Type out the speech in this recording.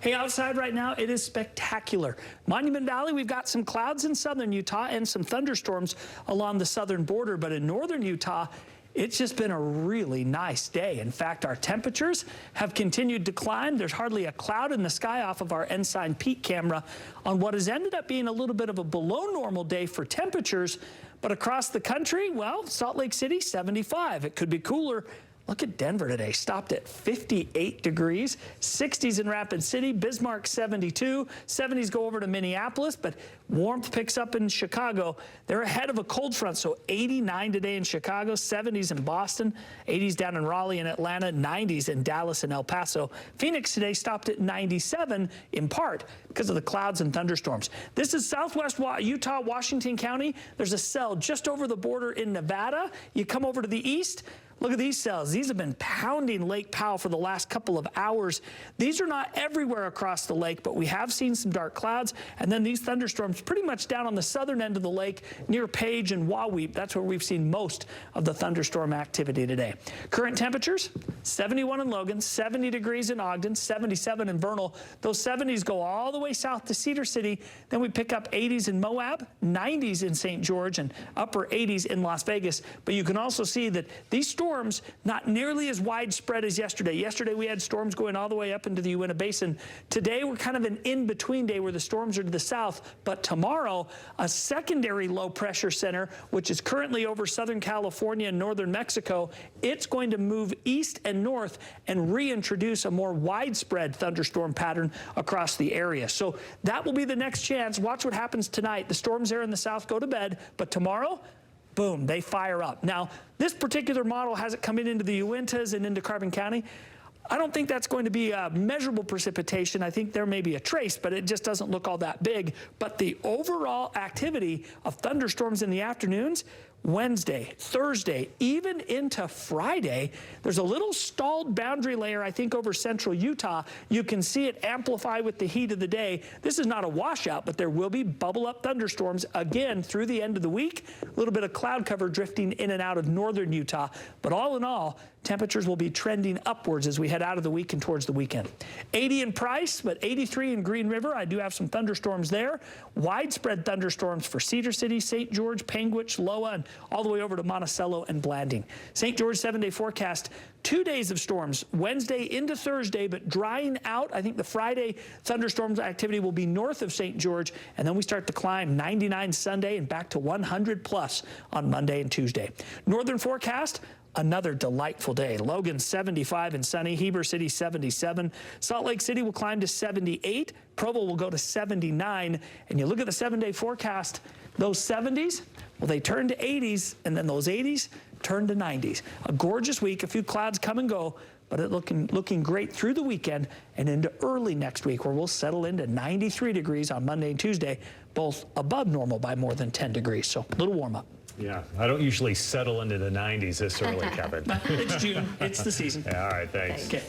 Hey, outside right now, it is spectacular. Monument Valley, we've got some clouds in southern Utah and some thunderstorms along the southern border, but in northern Utah, it's just been a really nice day. In fact, our temperatures have continued to climb. There's hardly a cloud in the sky off of our Ensign Peak camera on what has ended up being a little bit of a below normal day for temperatures. But across the country, well, Salt Lake City, 75. It could be cooler. Look at Denver today, stopped at 58 degrees, 60s in Rapid City, Bismarck 72, 70s go over to Minneapolis, but warmth picks up in Chicago. They're ahead of a cold front, so 89 today in Chicago, 70s in Boston, 80s down in Raleigh and Atlanta, 90s in Dallas and El Paso. Phoenix today stopped at 97 in part because of the clouds and thunderstorms. This is southwest Utah, Washington County. There's a cell just over the border in Nevada. You come over to the east. Look at these cells. These have been pounding Lake Powell for the last couple of hours. These are not everywhere across the lake, but we have seen some dark clouds. And then these thunderstorms pretty much down on the southern end of the lake near Page and Waweep. That's where we've seen most of the thunderstorm activity today. Current temperatures, 71 in Logan, 70 degrees in Ogden, 77 in Vernal. Those 70s go all the way south to Cedar City. Then we pick up 80s in Moab, 90s in St. George, and upper 80s in Las Vegas. But you can also see that these storms not nearly as widespread as yesterday. Yesterday we had storms going all the way up into the Uinta Basin. Today we're kind of an in-between day where the storms are to the south, but tomorrow a secondary low pressure center, which is currently over Southern California and northern Mexico, it's going to move east and north and reintroduce a more widespread thunderstorm pattern across the area. So that will be the next chance. Watch what happens tonight. The storms there in the south go to bed, but tomorrow, boom, they fire up. Now, this particular model hasn't come into the Uintas and into Carbon County. I don't think that's going to be a measurable precipitation. I think there may be a trace, but it just doesn't look all that big. But the overall activity of thunderstorms in the afternoons, Wednesday, Thursday, even into Friday, there's a little stalled boundary layer, I think, over central Utah. You can see it amplify with the heat of the day. This is not a washout, but there will be bubble-up thunderstorms again through the end of the week. A little bit of cloud cover drifting in and out of northern Utah. But all in all, temperatures will be trending upwards as we head out of the week and towards the weekend. 80 in Price, but 83 in Green River. I do have some thunderstorms there. Widespread thunderstorms for Cedar City, St. George, Panguitch, Loa, and all the way over to Monticello and Blanding. St. George 7-day forecast, 2 days of storms, Wednesday into Thursday, but drying out. I think the Friday thunderstorms activity will be north of St. George, and then we start to climb 99 Sunday and back to 100 plus on Monday and Tuesday. Northern forecast, another delightful day. Logan 75 and sunny, Heber City 77, Salt Lake City will climb to 78, Provo will go to 79, and you look at the 7-day forecast, those 70s, well, they turn to 80s, and then those 80s turn to 90s. A gorgeous week, a few clouds come and go, but it looking great through the weekend and into early next week, where we'll settle into 93 degrees on Monday and Tuesday, both above normal by more than 10 degrees, so a little warm up. Yeah, I don't usually settle into the 90s this early, Kevin. It's June. It's the season. Yeah, all right, thanks. Okay.